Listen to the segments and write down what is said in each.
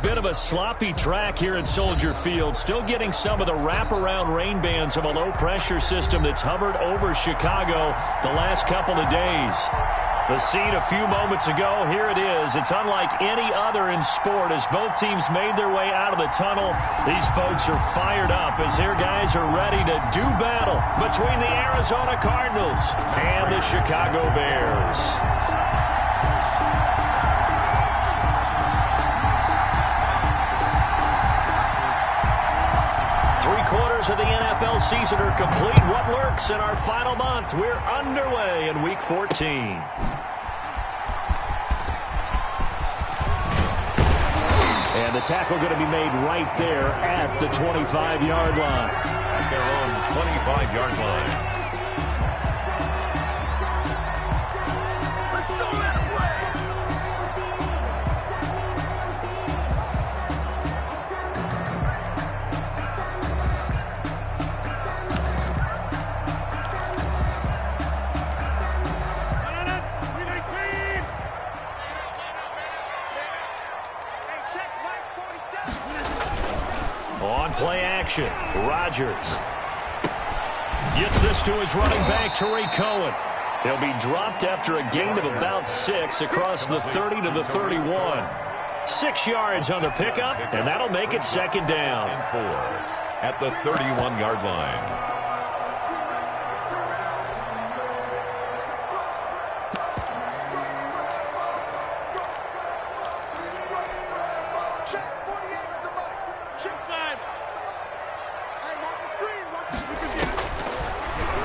Bit of a sloppy track here at Soldier Field. Still getting some of the wraparound rain bands of a low-pressure system that's hovered over Chicago the last couple of days. The scene a few moments ago, here it is. It's unlike any other in sport as both teams made their way out of the tunnel. These folks are fired up as their guys are ready to do battle between the Arizona Cardinals and the Chicago Bears. Three-quarters of the NFL season are complete. What lurks in our final month? We're underway in Week 14. And the tackle going to be made right there at the 25-yard line. At their own 25-yard line. On play action, Rodgers gets this to his running back, Tariq Cohen. He'll be dropped after a gain of about 6 across the 30 to the 31. 6 yards on the pickup, and that'll make it second down. And 4 at the 31-yard line.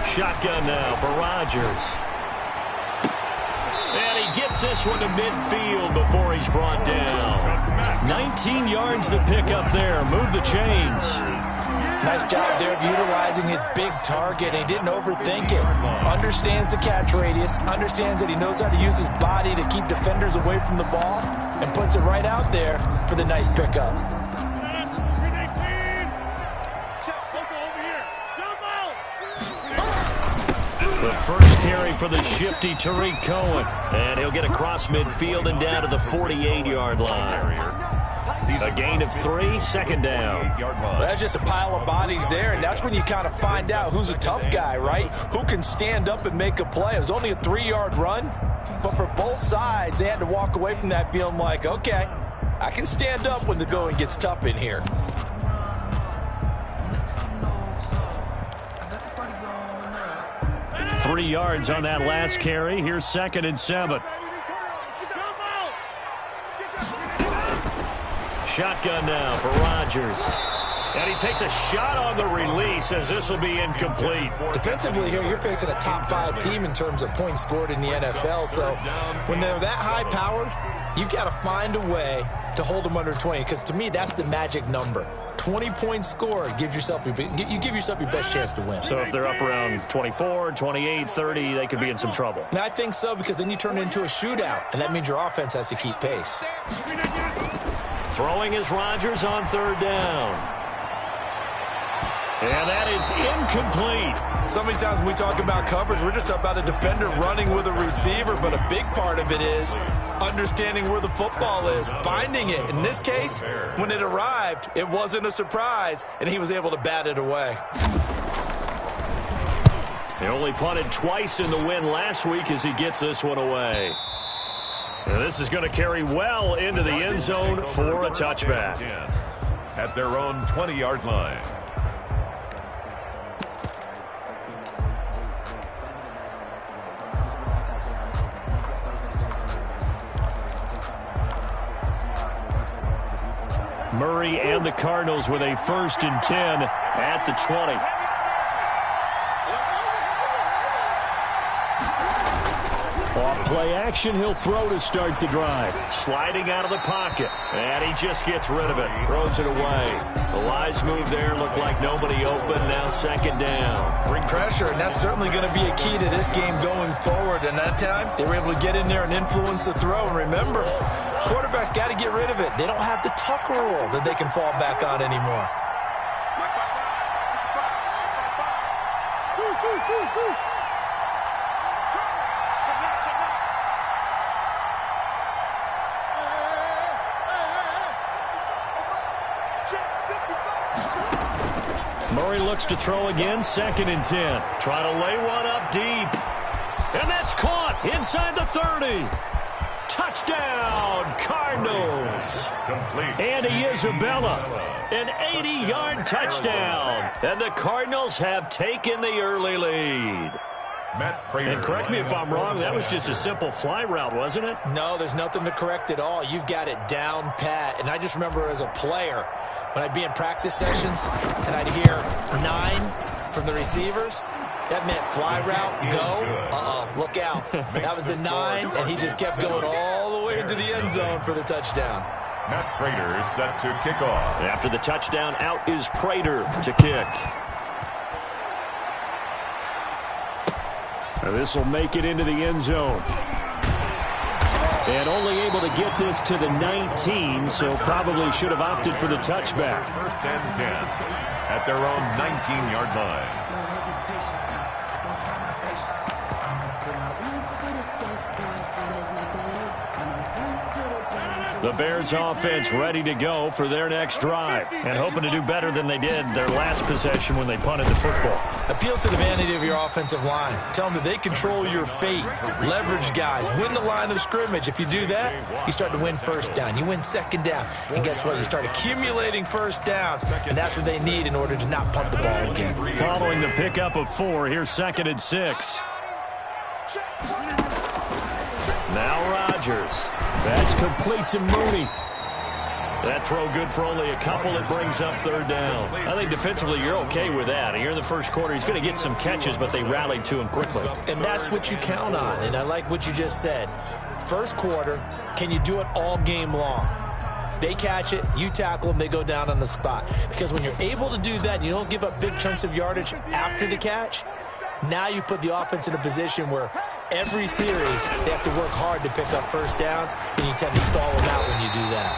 Shotgun now for Rodgers. And he gets this one to midfield before he's brought down. 19 yards to pick up there. Move the chains. Nice job there of utilizing his big target. He didn't overthink it. Understands the catch radius. Understands that he knows how to use his body to keep defenders away from the ball. And puts it right out there for the nice pickup. The first carry for the shifty Tariq Cohen. And he'll get across midfield and down to the 48-yard line. A gain of 3, second down. Well, that's just a pile of bodies there, and that's when you kind of find out who's a tough guy, right? Who can stand up and make a play. It was only a 3-yard run, but for both sides, they had to walk away from that feeling like, okay, I can stand up when the going gets tough in here. Three yards on that last carry. Here's second and 7. Shotgun now for Rodgers. And he takes a shot on the release as this will be incomplete. Defensively here, you're facing a top 5 team in terms of points scored in the NFL. So when they're that high-powered, you've got to find a way to hold them under 20. Because to me, that's the magic number. 20 points scored gives yourself you give yourself your best chance to win. So if they're up around 24, 28, 30, they could be in some trouble. And I think so, because then you turn it into a shootout, and that means your offense has to keep pace. Throwing is Rodgers on third down. And that is incomplete. So many times when we talk about coverage, we're just about a defender running with a receiver, but a big part of it is understanding where the football is, finding it. In this case, when it arrived, it wasn't a surprise, and he was able to bat it away. He only punted twice in the win last week as he gets this one away. And this is going to carry well into the end zone for a touchback. At their own 20-yard line. Murray and the Cardinals with a 1st and 10 at the 20. Off play action, he'll throw to start the drive. Sliding out of the pocket, and he just gets rid of it. Throws it away. The lines move there, look like nobody open. Now second down. Bring pressure, and that's certainly going to be a key to this game going forward. And that time, they were able to get in there and influence the throw. And remember, quarterbacks got to get rid of it. They don't have the tuck rule that they can fall back on anymore. Murray looks to throw again, 2nd and 10. Try to lay one up deep. And that's caught inside the 30. Touchdown, Cardinals. Andy Isabella, an 80-yard touchdown. And the Cardinals have taken the early lead. And correct me if I'm wrong, that was just a simple fly route, wasn't it? No, there's nothing to correct at all. You've got it down pat. And I just remember as a player, when I'd be in practice sessions and I'd hear 9 from the receivers, that meant fly route, go, look out. That was the 9, and he just kept going all the way into the end zone for the touchdown. Matt Prater set to kick off. After the touchdown, out is Prater to kick. This will make it into the end zone. And only able to get this to the 19, so probably should have opted for the touchback. 1st and 10 at their own 19-yard line. The Bears offense ready to go for their next drive and hoping to do better than they did their last possession when they punted the football. Appeal to the vanity of your offensive line. Tell them that they control your fate. Leverage guys. Win the line of scrimmage. If you do that, you start to win 1st down. You win 2nd down. And guess what? You start accumulating 1st downs. And that's what they need in order to not punt the ball again. Following the pickup of 4, here's 2nd and 6. Now Rodgers. That's complete to Mooney. That throw good for only a couple. It brings up 3rd down. I think defensively you're okay with that. Here in the 1st quarter, he's going to get some catches, but they rallied to him quickly. And that's what you count on, and I like what you just said. 1st quarter, can you do it all game long? They catch it, you tackle them, they go down on the spot. Because when you're able to do that, and you don't give up big chunks of yardage after the catch, now you put the offense in a position where every series they have to work hard to pick up 1st downs, and you tend to stall them out when you do that.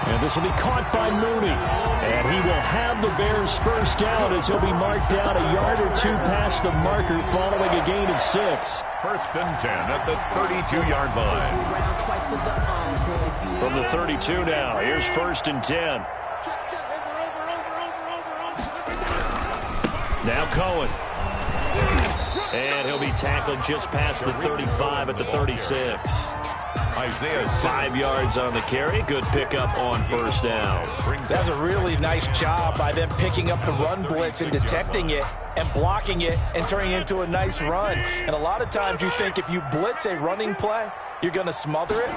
And this will be caught by Mooney. And he will have the Bears' 1st down as he'll be marked down a yard or 2 past the marker following a gain of 6. 1st and 10 at the 32-yard line. From the 32 now, here's 1st and 10. Now Cohen. And he'll be tackled just past the 35 at the 36. Isaiah 5 yards on the carry. Good pickup on 1st down. That's a really nice job by them picking up the run blitz and detecting it and blocking it and turning it into a nice run. And a lot of times you think if you blitz a running play, you're going to smother it.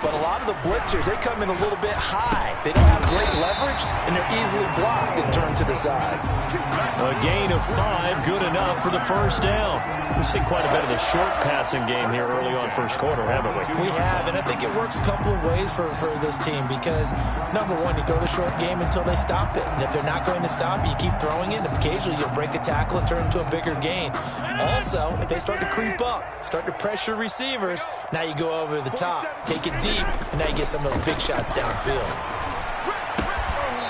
But a lot of the blitzers, they come in a little bit high. They don't have great leverage, and they're easily blocked and turned to the side. A gain of 5, good enough for the 1st down. We've seen quite a bit of the short passing game here early on 1st quarter, haven't we? We have, and I think it works a couple of ways for this team because, number one, you throw the short game until they stop it. And if they're not going to stop it, you keep throwing it, and occasionally you'll break a tackle and turn it into a bigger gain. Also, if they start to creep up, start to pressure receivers, now you go over the top, take it deep, and now you get some of those big shots downfield.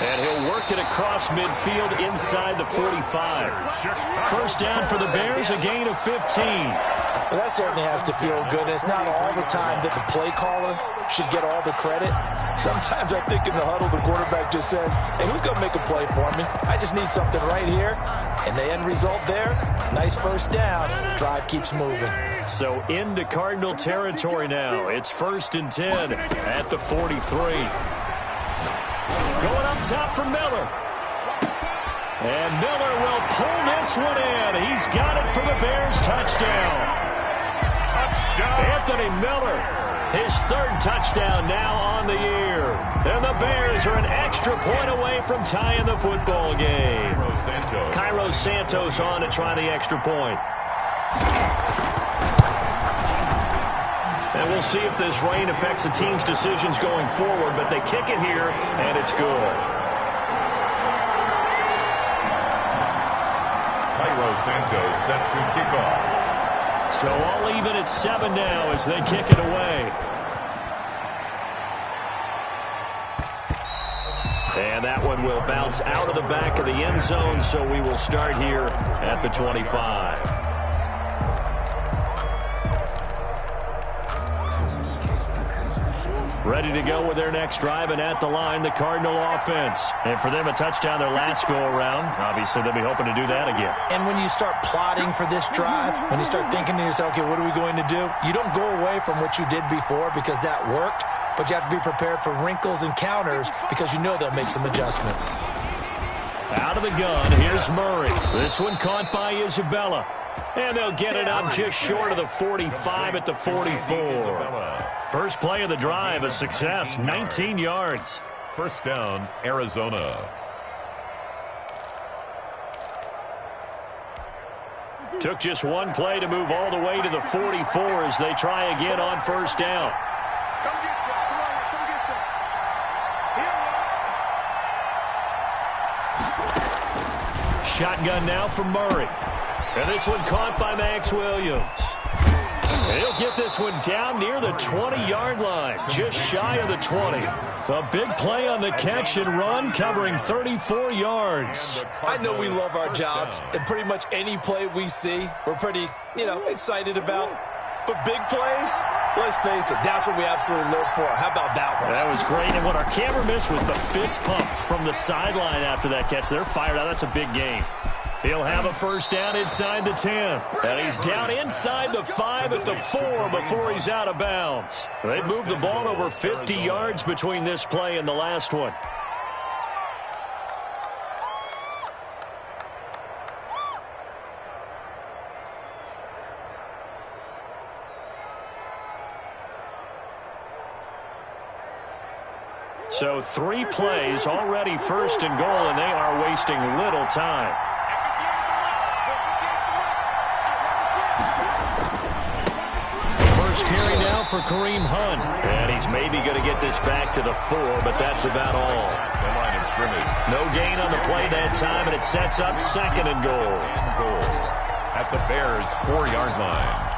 And he'll work it across midfield inside the 45. 1st down for the Bears, a gain of 15. Well, that certainly has to feel good. And it's not all the time that the play caller should get all the credit. Sometimes I think in the huddle, the quarterback just says, hey, who's going to make a play for me? I just need something right here. And the end result there, nice 1st down. Drive keeps moving. So into Cardinal territory now. It's 1st and 10 at the 43. Going up top for Miller. And Miller will pull this one in. He's got it for the Bears' touchdown. Anthony Miller, his 3rd touchdown now on the year. And the Bears are an extra point away from tying the football game. Cairo Santos on to try the extra point. And we'll see if this rain affects the team's decisions going forward, but they kick it here, and it's good. Cairo Santos set to kick off. So all even at 7 now as they kick it away. And that one will bounce out of the back of the end zone, so we will start here at the 25. Ready to go with their next drive, and at the line, the Cardinal offense. And for them, a touchdown their last go-around. Obviously, they'll be hoping to do that again. And when you start plotting for this drive, when you start thinking to yourself, okay, what are we going to do? You don't go away from what you did before because that worked, but you have to be prepared for wrinkles and counters because you know they'll make some adjustments. Out of the gun, here's Murray. This one caught by Isabella. And they'll get it up just short of the 45 at the 44. First play of the drive, a success, 19 yards. First down, Arizona. Took just one play to move all the way to the 44 as they try again on first down. Shotgun now for Murray. And this one caught by Max Williams. He'll get this one down near the 20-yard line, just shy of the 20. A big play on the catch and run, covering 34 yards. I know we love our jobs, and pretty much any play we see, we're pretty, excited about. But big plays, let's face it, that's what we absolutely live for. How about that one? That was great, and what our camera missed was the fist pump from the sideline after that catch. They're fired out. That's a big game. He'll have a first down inside the 10. And he's down inside the 5 at the 4 before he's out of bounds. They moved the ball over 50 yards between this play and the last one. So 3 plays, already first and goal, and they are wasting little time. Carry now for Kareem Hunt. And he's maybe going to get this back to the 4, but that's about all. The line of scrimmage. No gain on the play that time, and it sets up second and goal. At the Bears' 4-yard line.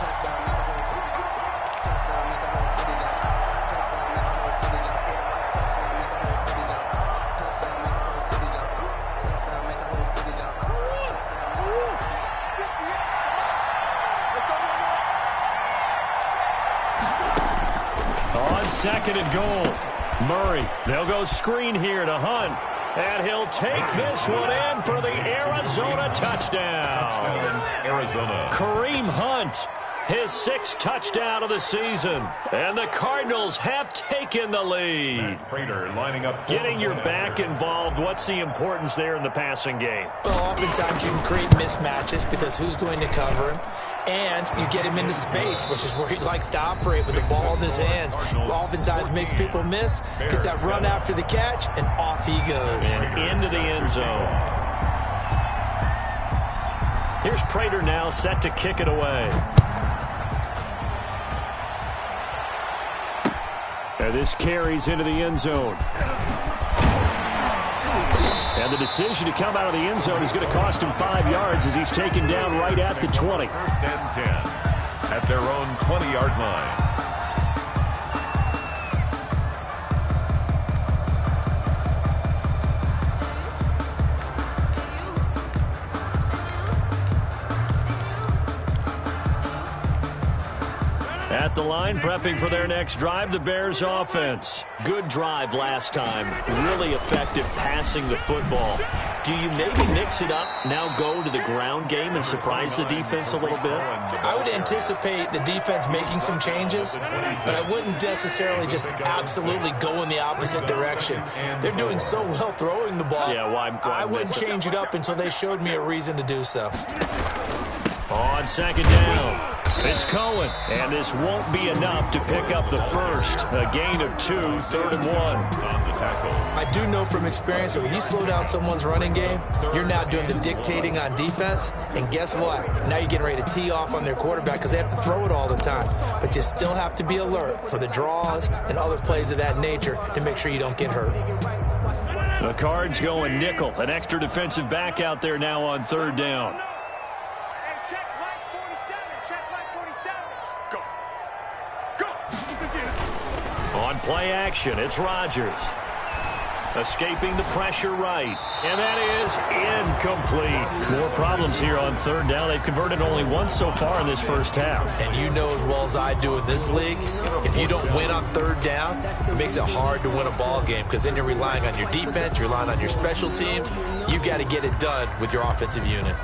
Second and goal. Murray, they'll go screen here to Hunt. And he'll take this one in for the Arizona touchdown. Arizona. Kareem Hunt, his 6th touchdown of the season. And the Cardinals have taken the lead. Prater lining up. Getting your back involved, what's the importance there in the passing game? Well, oftentimes you can create mismatches because who's going to cover him? And you get him into space, which is where he likes to operate with the ball in his hands. Oftentimes makes people miss, gets that run after the catch, and off he goes. And into the end zone. Here's Prater now set to kick it away. And this carries into the end zone. And the decision to come out of the end zone is going to cost him 5 yards as he's taken down right at the 20. First and 10 at their own 20-yard line. At the line, prepping for their next drive, the Bears offense. Good drive last time. Really effective passing the football. Do you maybe mix it up, now go to the ground game and surprise the defense a little bit? I would anticipate the defense making some changes, but I wouldn't necessarily just absolutely go in the opposite direction. They're doing so well throwing the ball. Yeah, why I wouldn't change it up until they showed me a reason to do so. On second down, it's Cohen, and this won't be enough to pick up the first. A gain of 2, 3rd and 1. On the tackle. I do know from experience that when you slow down someone's running game, you're now doing the dictating on defense, and guess what? Now you're getting ready to tee off on their quarterback because they have to throw it all the time. But you still have to be alert for the draws and other plays of that nature to make sure you don't get hurt. The Cards going nickel, an extra defensive back out there now on 3rd down. On play action, it's Rodgers. Escaping the pressure right. And that is incomplete. More problems here on third down. They've converted only once so far in this first half. And you know as well as I do in this league, if you don't win on third down, it makes it hard to win a ball game because then you're relying on your defense, you're relying on your special teams. You've got to get it done with your offensive unit.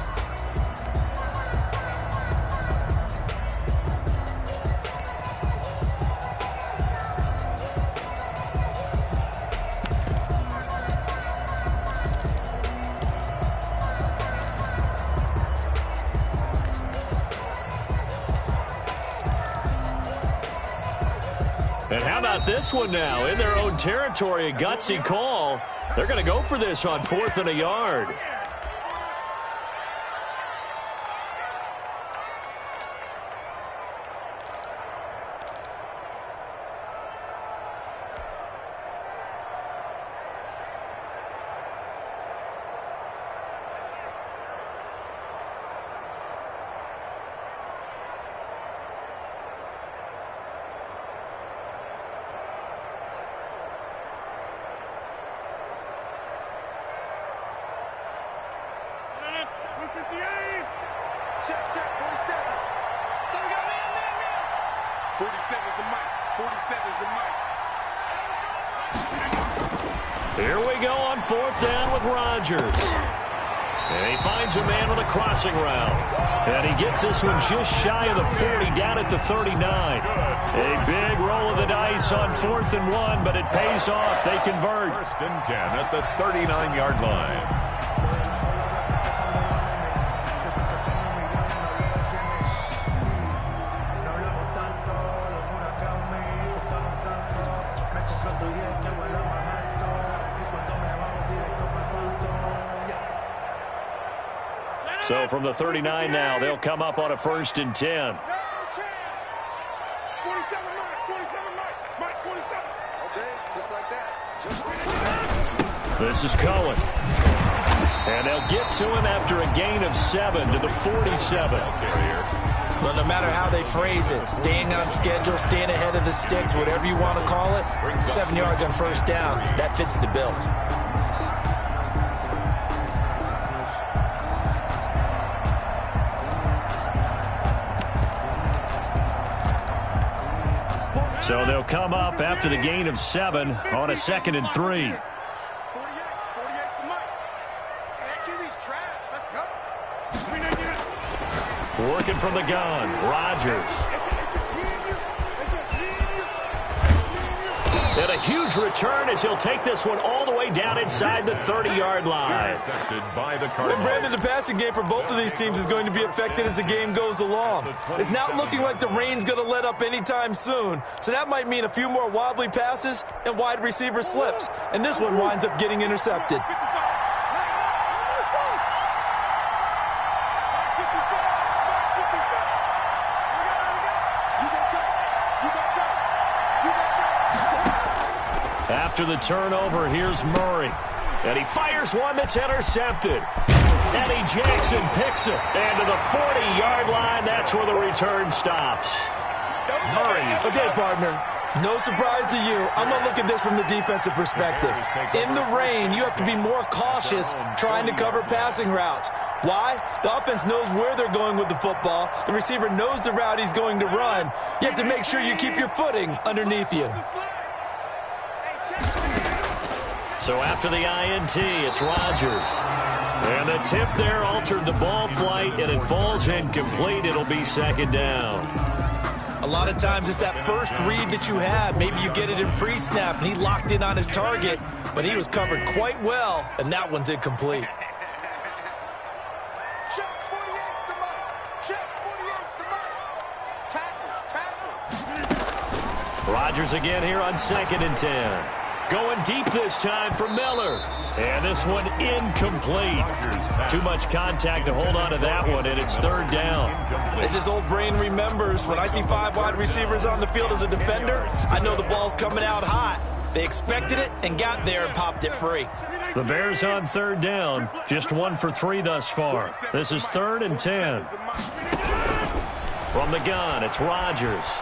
And how about this one now? In their own territory, a gutsy call. They're going to go for this on 4th and a yard. Check, 47. So we got man. 47 is the mic. 47 is the mic. Here we go on 4th down with Rodgers. And he finds a man on a crossing route. And he gets this one just shy of the 40, down at the 39. A big roll of the dice on 4th and 1, but it pays off. They convert. 1st and 10 at the 39-yard line. So from the 39 now, they'll come up on a 1st and 10. 47 Mike, 47. Okay, just like that. Just like that. This is Cohen. And they'll get to him after a gain of 7 to the 47. Well, no matter how they phrase it, staying on schedule, staying ahead of the sticks, whatever you want to call it, 7 yards on 1st down, that fits the bill. So they'll come up after the gain of 7 on a 2nd and 3. 48 for Mike. Hey, QB's trash. Let's go. Working from the gun, Rodgers. It's just me and you. It's just me and you. And a huge return as he'll take this one all the way down inside the 30-yard line. Intercepted by the And Cardinals. Brandon, the passing game for both of these teams is going to be affected as the game goes along. It's not looking like the rain's going to let up anytime soon. So that might mean a few more wobbly passes and wide receiver slips. And this one winds up getting intercepted. After the turnover, here's Murray. And he fires one that's intercepted. Eddie Jackson picks it. And to the 40-yard line, that's where the return stops. Murray's. Okay, partner, no surprise to you. I'm going to look at this from the defensive perspective. In the rain, you have to be more cautious trying to cover passing routes. Why? The offense knows where they're going with the football. The receiver knows the route he's going to run. You have to make sure you keep your footing underneath you. So after the INT, it's Rodgers. And the tip there altered the ball flight, and it falls incomplete. It'll be 2nd down. A lot of times it's that first read that you have. Maybe you get it in pre-snap, and he locked in on his target, but he was covered quite well, and that one's incomplete. Check 48's the mic. Check 48's the mic. Tackles. Rodgers again here on 2nd and 10. Going deep this time for Miller. And this one incomplete. Too much contact to hold on to that one, and it's 3rd down. As his old brain remembers, when I see 5 wide receivers on the field as a defender, I know the ball's coming out hot. They expected it and got there and popped it free. The Bears on 3rd down. Just 1 for 3 thus far. This is 3rd and 10. From the gun, it's Rodgers.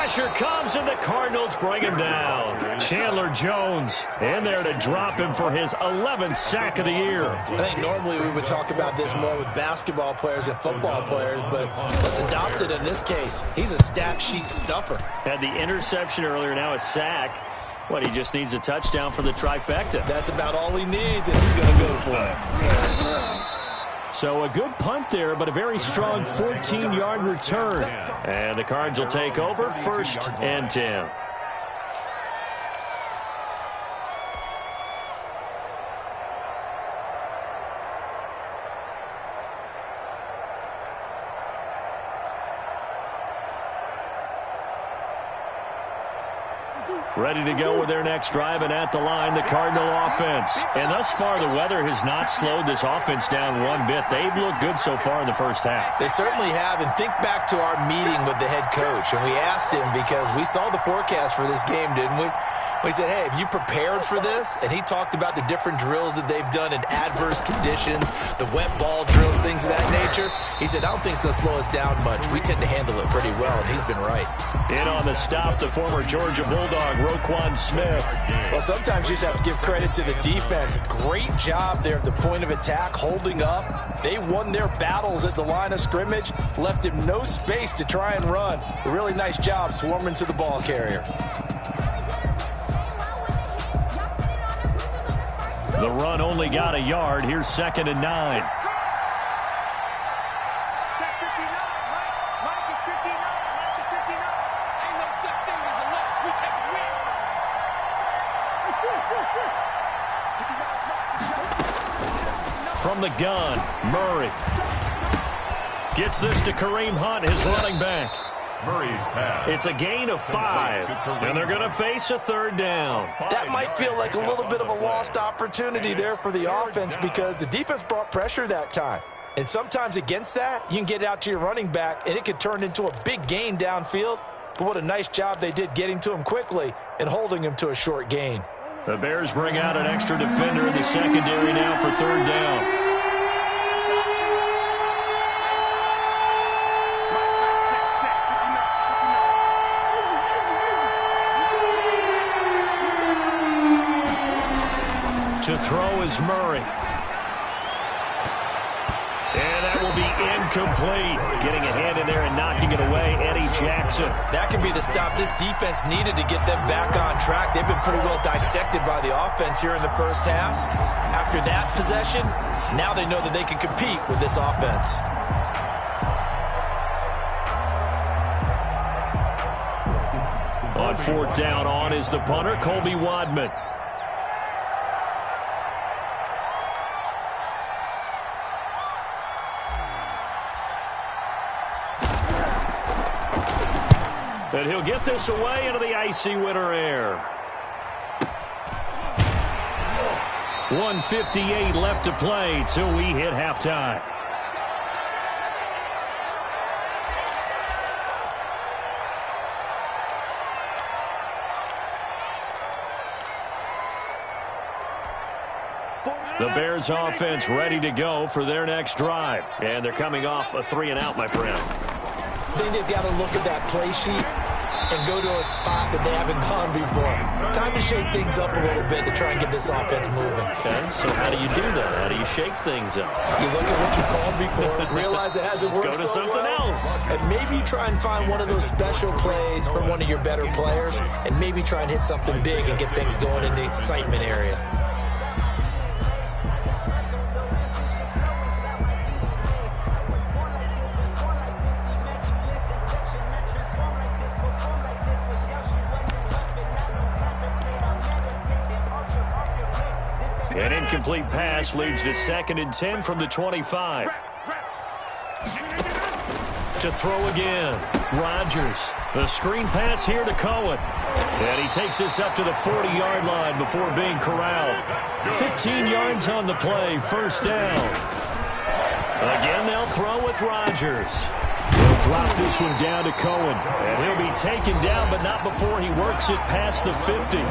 pressure comes, and the Cardinals bring him down. Chandler Jones in there to drop him for his 11th sack of the year. I think normally we would talk about this more with basketball players and football players, but let's adopt it in this case. He's a stat sheet stuffer. Had the interception earlier, now a sack. What, he just needs a touchdown for the trifecta. That's about all he needs, and he's going to go for it. So a good punt there, but a very strong 14-yard return. And the Cards will take over, 1st and 10. Ready to go with their next drive, and at the line, the Cardinal offense. And thus far, the weather has not slowed this offense down one bit. They've looked good so far in the first half. They certainly have, and think back to our meeting with the head coach, and we asked him because we saw the forecast for this game, didn't we? We said, hey, have you prepared for this? And he talked about the different drills that they've done in adverse conditions, the wet ball drills, things of that nature. He said, I don't think it's going to slow us down much. We tend to handle it pretty well, and he's been right. In on the stop, the former Georgia Bulldog, Roquan Smith. Well, sometimes you just have to give credit to the defense. Great job there at the point of attack, holding up. They won their battles at the line of scrimmage, left him no space to try and run. A really nice job swarming to the ball carrier. The run only got a yard. Here's 2nd and 9. Check 59, Mike is 59, Mike is 59. Ain't no such thing as a loss. We take a win. From the gun, Murray gets this to Kareem Hunt, his running back. Murray's pass. It's a gain of 5, and they're going to face a 3rd down. That might feel like a little bit of a lost opportunity there for the offense because the defense brought pressure that time. And sometimes against that, you can get it out to your running back, and it could turn into a big gain downfield. But what a nice job they did getting to him quickly and holding him to a short gain. The Bears bring out an extra defender in the secondary now for 3rd down. To throw is Murray. And that will be incomplete. Getting a hand in there and knocking it away, Eddie Jackson. That can be the stop this defense needed to get them back on track. They've been pretty well dissected by the offense here in the first half. After that possession, now they know that they can compete with this offense. On 4th down, on is the punter, Colby Wadman. And he'll get this away into the icy winter air. 1:58 left to play till we hit halftime. The Bears offense ready to go for their next drive. And they're coming off a 3-and-out, my friend. I think they've got to look at that play sheet and go to a spot that they haven't gone before. Time to shake things up a little bit to try and get this offense moving. Okay, so how do you do that? How do you shake things up? You look at what you called before, realize it hasn't worked Go to so something well, else. and maybe try and find one of those special plays for one of your better players, and maybe try and hit something big and get things going in the excitement area. An incomplete pass leads to 2nd and 10 from the 25. To throw again, Rodgers. The screen pass here to Cohen. And he takes this up to the 40-yard line before being corralled. 15 yards on the play, 1st down. Again, they'll throw with Rodgers. He'll drop this one down to Cohen. And he'll be taken down, but not before he works it past the 50.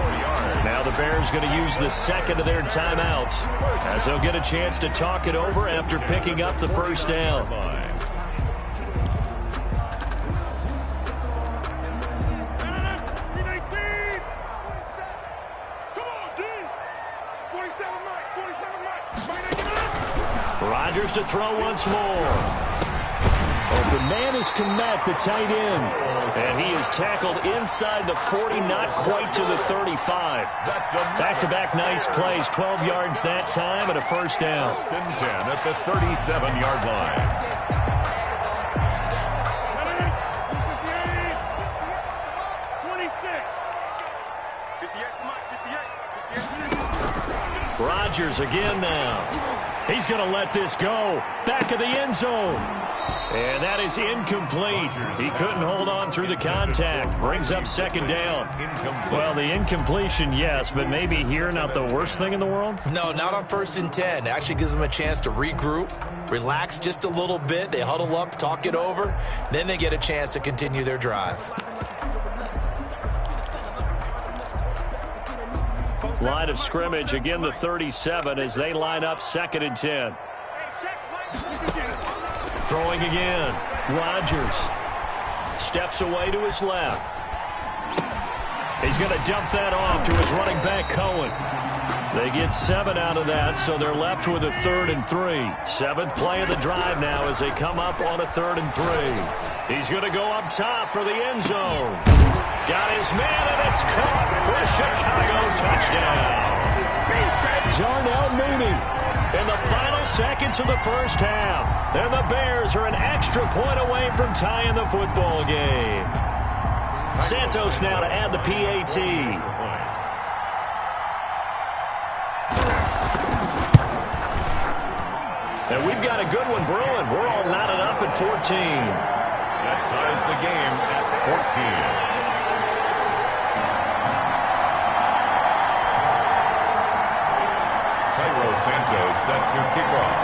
Now the Bears going to use the 2nd of their timeouts as they'll get a chance to talk it over after picking up the 1st down. Rodgers to throw once more. Open man is Komet, the tight end. And he is tackled inside the 40, not quite to the 35. Back-to-back nice plays, 12 yards that time and a first down. 10 at the 37-yard line. Rodgers again now. He's going to let this go. Back of the end zone. And that is incomplete. He couldn't hold on through the contact. Brings up second down. Well, the incompletion, yes, but maybe here not the worst thing in the world? No, not on 1st and 10. It actually gives them a chance to regroup, relax just a little bit. They huddle up, talk it over. Then they get a chance to continue their drive. Line of scrimmage, again the 37 as they line up 2nd and 10. Throwing again. Rodgers steps away to his left. He's going to dump that off to his running back, Cohen. They get 7 out of that, so they're left with a 3rd and 3. 7th play of the drive now as they come up on a 3rd and 3. He's going to go up top for the end zone. Got his man, and it's caught for a Chicago touchdown. Darnell Mooney in the final seconds of the first half. And the Bears are an extra point away from tying the football game. Santos now to add the PAT. And we've got a good one brewing. We're all knotted up at 14. That ties the game at 14. Santos set to kick off.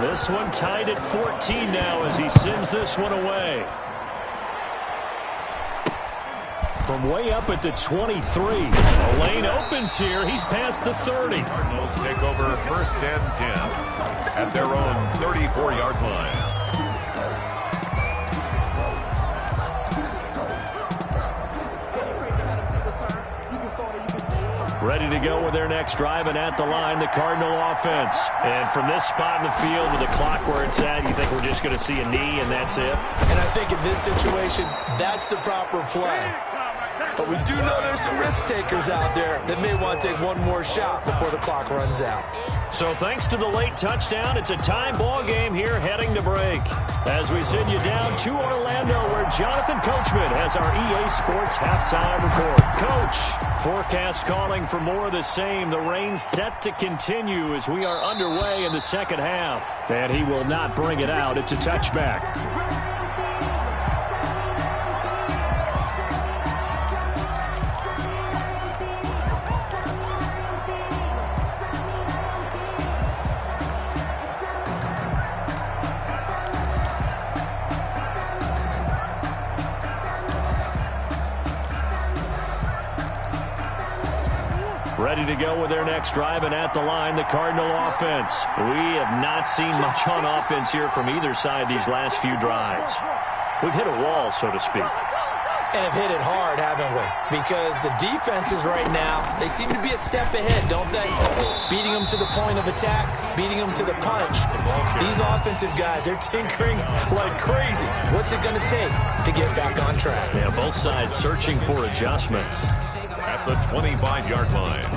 This one tied at 14 now as he sends this one away. From way up at the 23. A lane opens here. He's past the 30. Cardinals take over 1st and 10 at their own 34-yard line. Ready to go with their next drive, and at the line, the Cardinal offense. And from this spot in the field with the clock where it's at, you think we're just going to see a knee and that's it? And I think in this situation, that's the proper play. But we do know there's some risk takers out there that may want to take one more shot before the clock runs out. So thanks to the late touchdown, it's a tie ball game here heading to break. As we send you down to Orlando, where Jonathan Coachman has our EA Sports halftime report. Coach, forecast calling for more of the same. The rain set to continue as we are underway in the second half. And he will not bring it out. It's a touchback. Ready to go with their next drive, and at the line, the Cardinal offense. We have not seen much on offense here from either side these last few drives. We've hit a wall, so to speak. And have hit it hard, haven't we? Because the defenses right now, they seem to be a step ahead, don't they? Beating them to the point of attack, beating them to the punch. These offensive guys, they're tinkering like crazy. What's it going to take to get back on track? Yeah, both sides searching for adjustments. At the 25-yard line.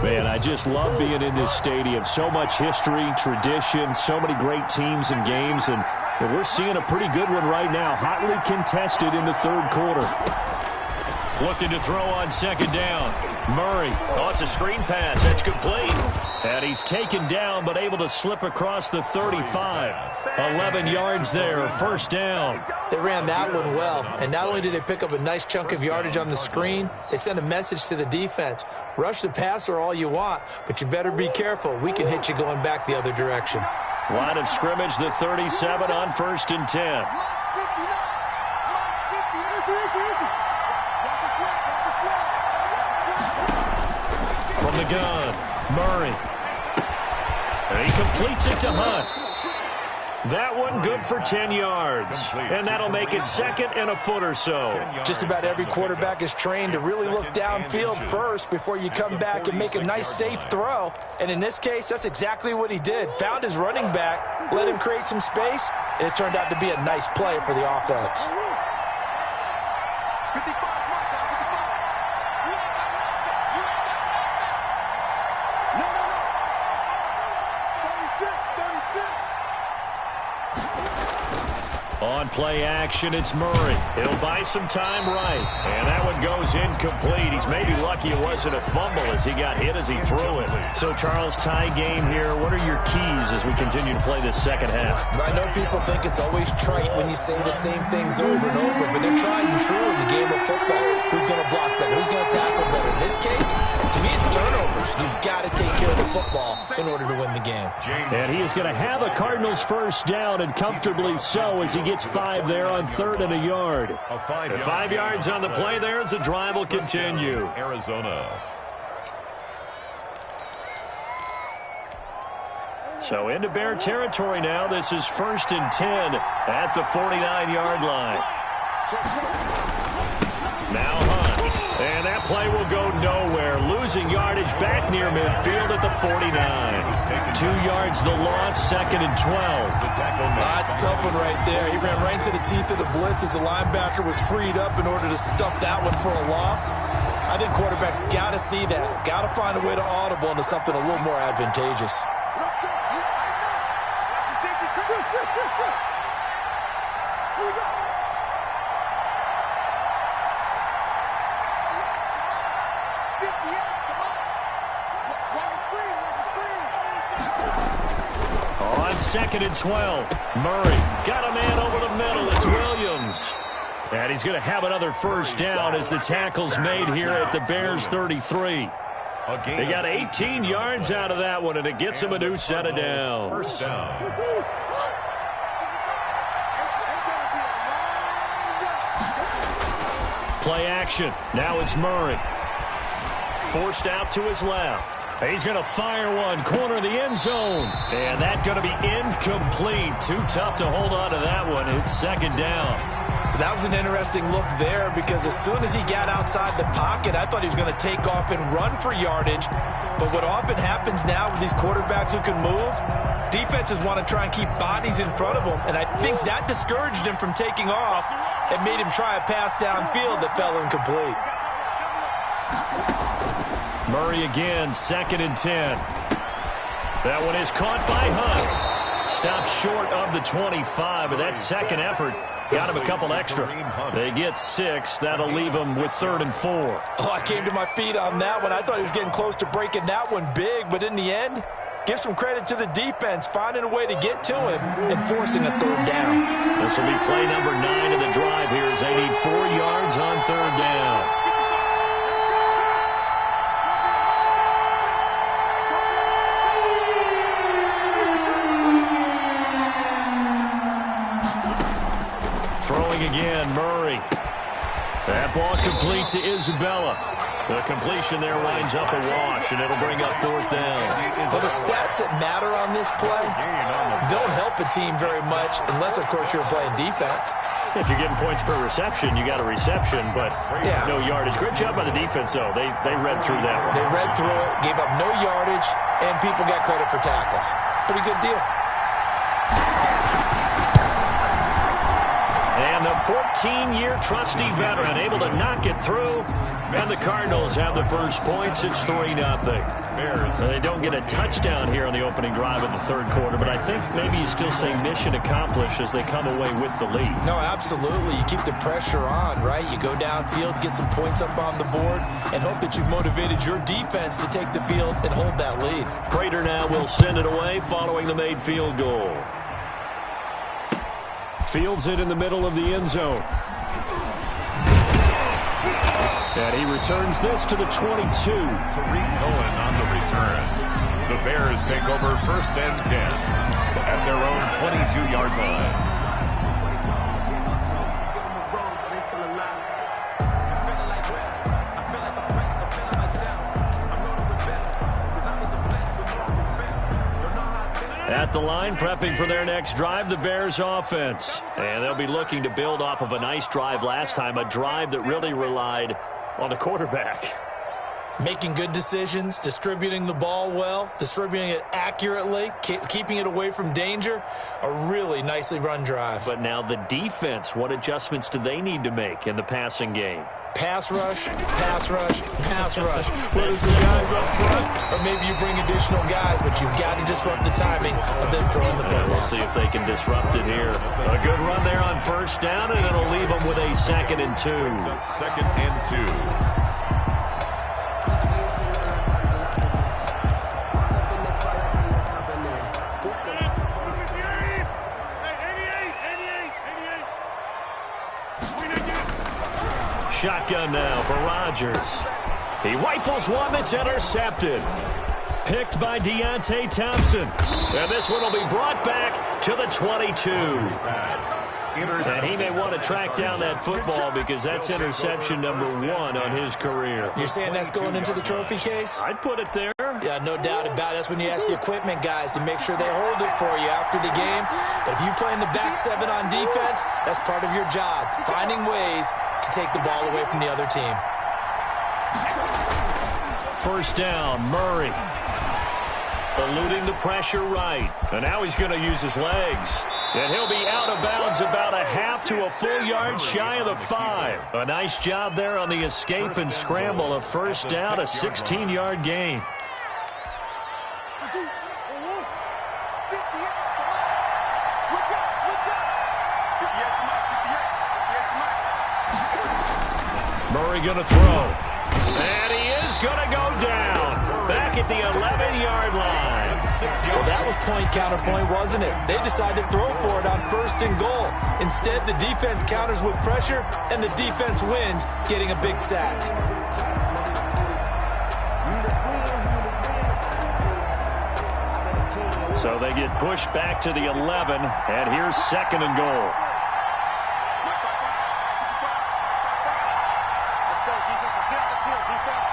Man, I just love being in this stadium. So much history, tradition, so many great teams and games, and we're seeing a pretty good one right now. Hotly contested in the third quarter. Looking to throw on second down. Murray. Oh, it's a screen pass. That's complete. And he's taken down, but able to slip across the 35. 11 yards there. First down. They ran that one well. And not only did they pick up a nice chunk of yardage on the screen, they sent a message to the defense. Rush the passer all you want, but you better be careful. We can hit you going back the other direction. Line of scrimmage, the 37 on 1st and 10. From the gun, Murray. And he completes it to Hunt. That one good for 10 yards. And that'll make it 2nd and a foot or so. Just about every quarterback is trained to really look downfield first before you come back and make a nice, safe throw. And in this case, that's exactly what he did. Found his running back, let him create some space, and it turned out to be a nice play for the offense. 55. On play action, it's Murray. He'll buy some time right. And that one goes incomplete. He's maybe lucky it wasn't a fumble as he got hit as he threw it. So, Charles, tie game here. What are your keys as we continue to play this second half? I know people think it's always trite when you say the same things over and over, but they're tried and true in the game of football. Who's going to block better? Who's going to tackle better? In this case, to me, it's turnovers. You've got to take care of the football in order to win the game. And he is going to have a Cardinals first down, and comfortably so, as he gets 5 there on 3rd and a yard. 5 yards on the play there as the drive will continue. Arizona. So into Bear territory now. This is 1st and 10 at the 49-yard line. Now Hunt. And that play will go nowhere. Losing yardage back near midfield at the 49. 2 yards the loss, 2nd and 12. That's a tough one right there. He ran right into the teeth of the blitz as the linebacker was freed up in order to stump that one for a loss. I think quarterbacks got to see that. Got to find a way to audible into something a little more advantageous. Let's go. You tighten up. Watch the safety. Here we go. 58. Come on. Watch the screen. Watch the screen. On 2nd and 12, Murray got a man over the middle. It's Williams. And he's going to have another first down as the tackle's made here at the Bears 33. They got 18 yards out of that one, and it gets him a new set of downs. First down. Play action. Now it's Murray. Forced out to his left. He's going to fire one, corner of the end zone. And that's going to be incomplete. Too tough to hold on to that one. It's 2nd down. That was an interesting look there because as soon as he got outside the pocket, I thought he was going to take off and run for yardage. But what often happens now with these quarterbacks who can move, defenses want to try and keep bodies in front of them. And I think that discouraged him from taking off and made him try a pass downfield that fell incomplete. Murray again, 2nd and 10. That one is caught by Hunt. Stopped short of the 25, but that second effort got him a couple extra. They get 6. That'll leave him with 3rd and 4. Oh, I came to my feet on that one. I thought he was getting close to breaking that one big, but in the end, give some credit to the defense, finding a way to get to him and forcing a 3rd down. This will be play number 9 of the drive here as they need 4 yards on 3rd down. Throwing again, Murray. That ball complete to Isabella. The completion there winds up a wash, and it'll bring up 4th down. Well, the stats that matter on this play don't help a team very much unless, of course, you're playing defense. If you're getting points per reception, you got a reception, but no yardage. Great job by the defense, though. They read through that one. They read through it, gave up no yardage, and people got credit for tackles. Pretty good deal. And the 14-year trusty veteran able to knock it through. And the Cardinals have the first points. It's 3-0. So they don't get a touchdown here on the opening drive of the 3rd quarter, but I think maybe you still say mission accomplished as they come away with the lead. No, absolutely. You keep the pressure on, right? You go downfield, get some points up on the board, and hope that you've motivated your defense to take the field and hold that lead. Prater now will send it away following the made field goal. Fields it in the middle of the end zone. And he returns this to the 22. Tariq Cohen on the return. The Bears take over 1st and 10 at their own 22-yard line. At at the line, prepping for their next drive, the Bears offense. And they'll be looking to build off of a nice drive last time, a drive that really relied on the quarterback. Making good decisions, distributing the ball well, distributing it accurately, keeping it away from danger. A really nicely run drive. But now the defense, what adjustments do they need to make in the passing game? Pass rush, pass rush, pass rush. Whether it's the guys up front or maybe you bring additional guys, but you've got to disrupt the timing of them throwing the football. We'll see if they can disrupt it here. A good run there on first down, and it'll leave them with a 2nd and 2. 2nd and 2. Shotgun now for Rodgers. He rifles one that's intercepted. Picked by Deontay Thompson. And this one will be brought back to the 22. And he may want to track down that football because that's interception number 1 on his career. You're saying that's going into the trophy case? I'd put it there. Yeah, no doubt about it. That's when you ask the equipment guys to make sure they hold it for you after the game. But if you play in the back 7 on defense, that's part of your job, finding ways to take the ball away from the other team. First down, Murray. Eluding the pressure right. And now he's going to use his legs. And he'll be out of bounds about a half to a full yard shy of the 5. A nice job there on the escape and scramble. A first down, a 16-yard gain. Murray going to throw. And he is going to go down. Back at the 11-yard line. Well, that was point counterpoint, wasn't it? They decided to throw for it on 1st and goal. Instead, the defense counters with pressure, and the defense wins, getting a big sack. So they get pushed back to the 11, and here's 2nd and goal. Let's go, defense. Let's get the field, defense.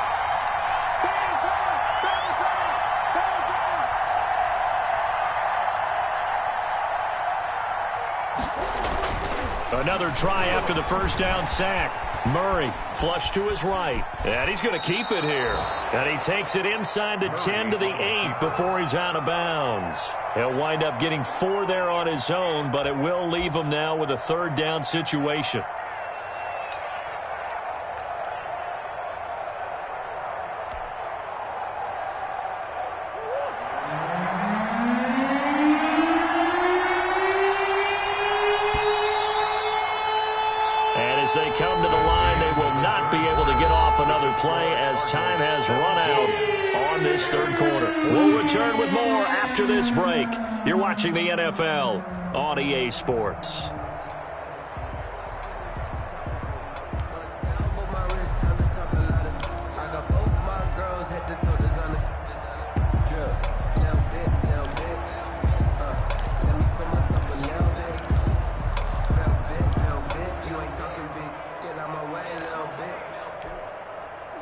Another try after the first down sack. Murray flush to his right. And he's going to keep it here. And he takes it inside the 10 to the 8 before he's out of bounds. He'll wind up getting 4 there on his own, but it will leave him now with a 3rd down situation. As they come to the line, they will not be able to get off another play as time has run out on this 3rd quarter. We'll return with more after this break. You're watching the NFL on EA Sports.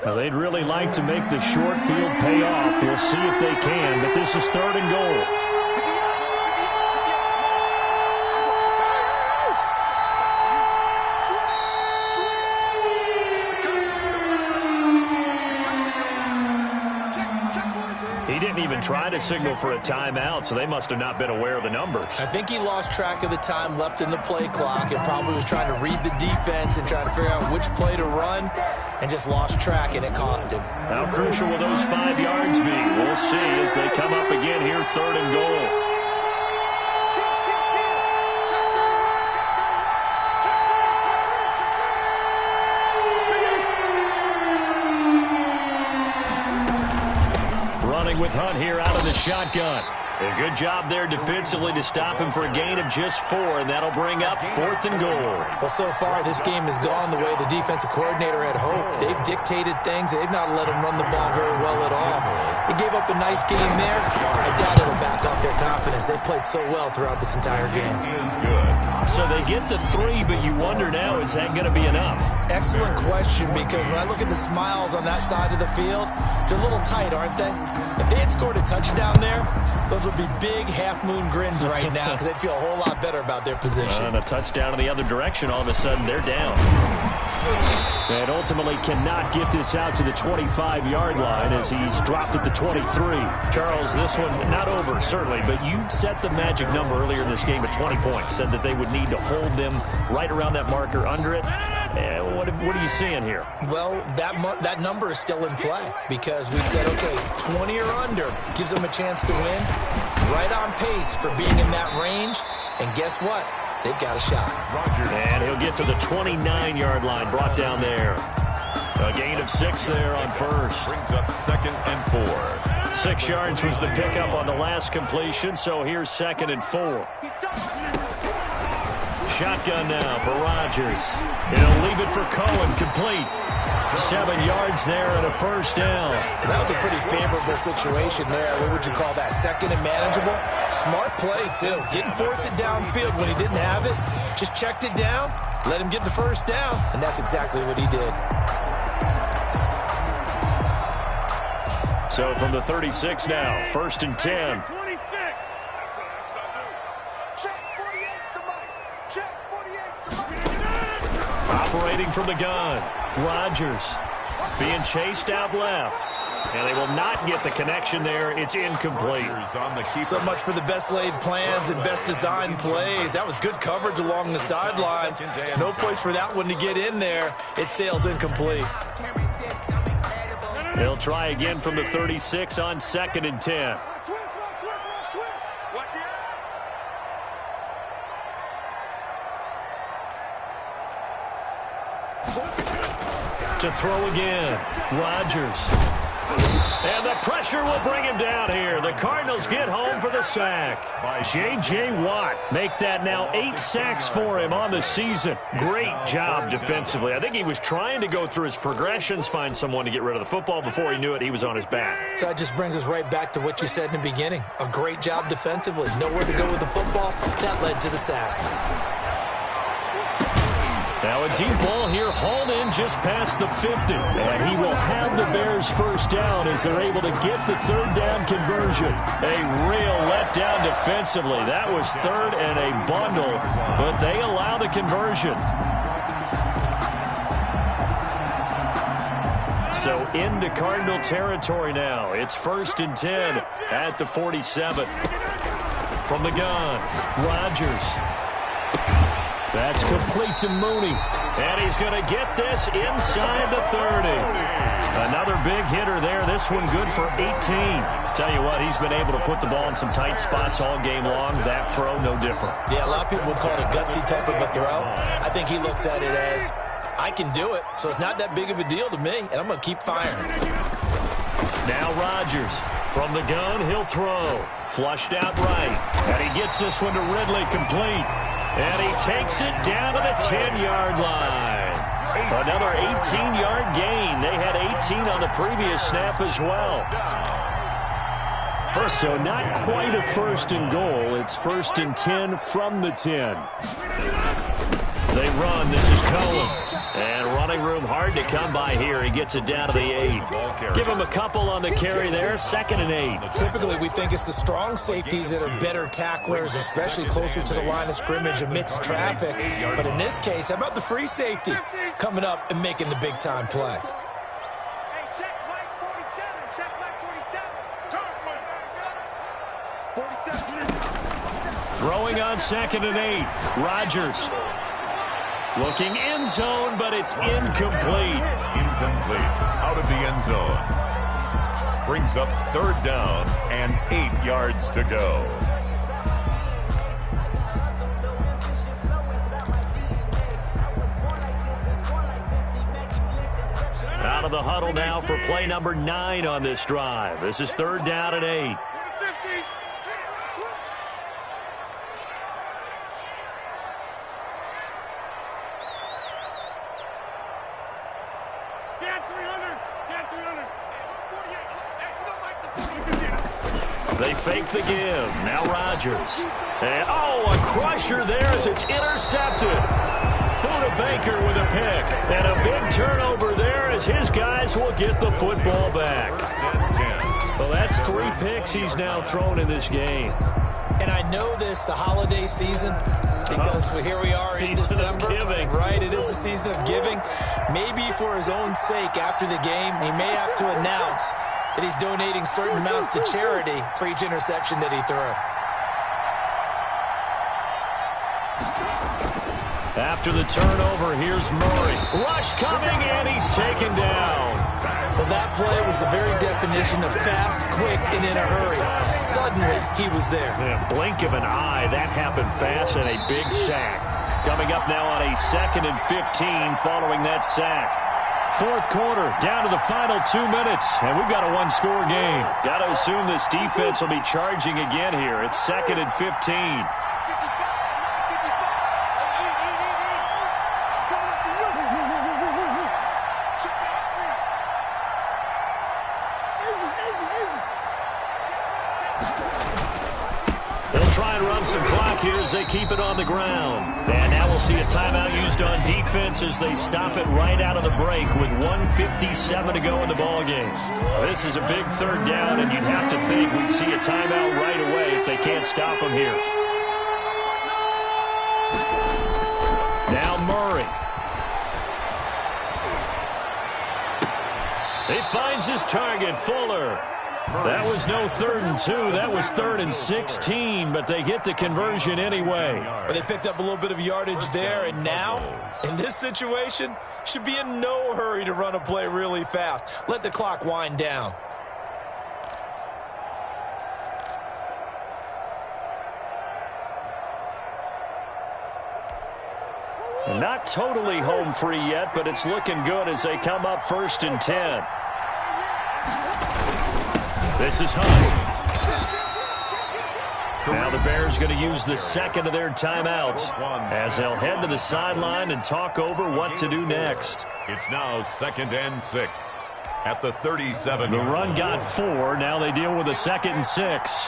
Now, they'd really like to make the short field pay off. We'll see if they can, but this is 3rd and goal. He didn't even try to signal for a timeout, so they must have not been aware of the numbers. I think he lost track of the time left in the play clock and probably was trying to read the defense and trying to figure out which play to run and just lost track, and it cost him. How crucial will those 5 yards be? We'll see as they come up again here, 3rd and goal. With Hunt here out of the shotgun. A good job there defensively to stop him for a gain of just 4, and that'll bring up 4th and goal. Well, so far, this game has gone the way the defensive coordinator had hoped. They've dictated things. They've not let him run the ball very well at all. They gave up a nice game there. I doubt it'll back up their confidence. They played so well throughout this entire game. So they get the 3, but you wonder now, is that going to be enough? Excellent question, because when I look at the smiles on that side of the field, they're a little tight, aren't they? If they had scored a touchdown there, Those will be big half-moon grins right now because they'd feel a whole lot better about their position. And a touchdown in the other direction, all of a sudden they're down. And ultimately cannot get this out to the 25-yard line as he's dropped at the 23. Charles, this one not over, certainly, but you set the magic number earlier in this game at 20 points. Said that they would need to hold them right around that marker under it. What are you seeing here? Well, that number is still in play because we said, okay, 20 or under gives them a chance to win. Right on pace for being in that range. And guess what? They've got a shot. And he'll get to the 29-yard line, brought down there. A gain of 6 there on first. Brings up 2nd and 4. 6 yards was the pickup on the last completion, so here's 2nd and 4. Shotgun now for Rodgers. He'll leave it for Cohen, complete. 7 yards there and a first down. That was a pretty favorable situation there. What would you call that? 2nd and manageable? Smart play, too. Didn't force it downfield when he didn't have it. Just checked it down, let him get the first down, and that's exactly what he did. So from the 36 now, 1st and 10. Operating from the gun. Rodgers being chased out left. And they will not get the connection there. It's incomplete. So much for the best laid plans and best designed plays. That was good coverage along the sideline. No place for that one to get in there. It sails incomplete. They'll try again from the 36 on 2nd and 10. To throw again, Rodgers. And the pressure will bring him down here. The Cardinals get home for the sack. J.J. Watt make that now 8 sacks for him on the season. Great job defensively. I think he was trying to go through his progressions, find someone to get rid of the football. Before he knew it, he was on his back. So that just brings us right back to what you said in the beginning. A great job defensively. Nowhere to go with the football. That led to the sack. Now a deep ball here, hauled in just past the 50. And he will have the Bears first down as they're able to get the 3rd down conversion. A real letdown defensively. That was 3rd and a bundle, but they allow the conversion. So into Cardinal territory now. It's 1st and 10 at the 47. From the gun, Rodgers. That's complete to Mooney. And he's going to get this inside the 30. Another big hitter there. This one good for 18. Tell you what, he's been able to put the ball in some tight spots all game long. That throw, no different. Yeah, a lot of people would call it a gutsy type of a throw. I think he looks at it as, I can do it, so it's not that big of a deal to me, and I'm going to keep firing. Now Rodgers. From the gun, he'll throw. Flushed out right. And he gets this one to Ridley, complete. And he takes it down to the 10-yard line. Another 18-yard gain. They had 18 on the previous snap as well. So not quite a 1st and goal. It's 1st and 10 from the 10. They run. This is Cohen. And running room hard to come by here. He gets it down to the 8. Give him a couple on the carry there. 2nd and 8. Typically, we think it's the strong safeties that are better tacklers, especially closer to the line of scrimmage amidst traffic. But in this case, how about the free safety coming up and making the big-time play? Throwing on 2nd and 8. Rodgers. Looking end zone, but it's incomplete. Incomplete. Out of the end zone. Brings up 3rd down and 8 yards to go. Out of the huddle now for play number 9 on this drive. This is 3rd down and 8. They fake the give. Now Rodgers. And, a crusher there as it's intercepted. Buda Baker with a pick. And a big turnover there as his guys will get the football back. Well, that's 3 picks he's now thrown in this game. And I know this, the holiday season, because here we are in December. Season of giving. Right, it is the season of giving. Maybe for his own sake after the game, he may have to announce that he's donating certain amounts to charity for each interception that he threw. After the turnover, here's Murray. Rush coming, and he's taken down. Well, that play was the very definition of fast, quick, and in a hurry. Suddenly, he was there. In a blink of an eye, that happened fast, and a big sack. Coming up now on a 2nd and 15 following that sack. 4th quarter, down to the final 2 minutes, and we've got a 1-score game. Got to assume this defense will be charging again here. It's 2nd and 15. Some clock here as they keep it on the ground. And now we'll see a timeout used on defense as they stop it right out of the break with 1:57 to go in the ballgame. This is a big 3rd down, and you'd have to think we'd see a timeout right away if they can't stop them here. Now Murray. He finds his target, Fuller. That was no 3rd and 2. That was 3rd and 16, but they get the conversion anyway. But they picked up a little bit of yardage there, and now, in this situation, should be in no hurry to run a play really fast. Let the clock wind down. Not totally home free yet, but it's looking good as they come up 1st and 10. This is Hunt. Now the Bears going to use the 2nd of their timeouts as they'll head to the sideline and talk over what to do next. It's now 2nd and 6 at the 37. The run got 4. Now they deal with a 2nd and 6.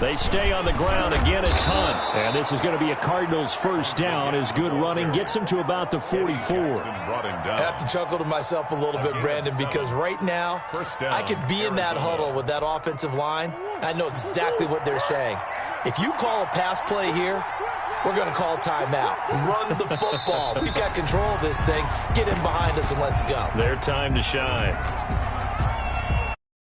They stay on the ground. Again, it's Hunt. And this is going to be a Cardinals 1st down as good running gets him to about the 44. I have to chuckle to myself a little bit, Brandon, because right now I could be in that huddle with that offensive line. I know exactly what they're saying. If you call a pass play here, we're going to call timeout. Run the football. We've got control of this thing. Get in behind us and let's go. Their time to shine.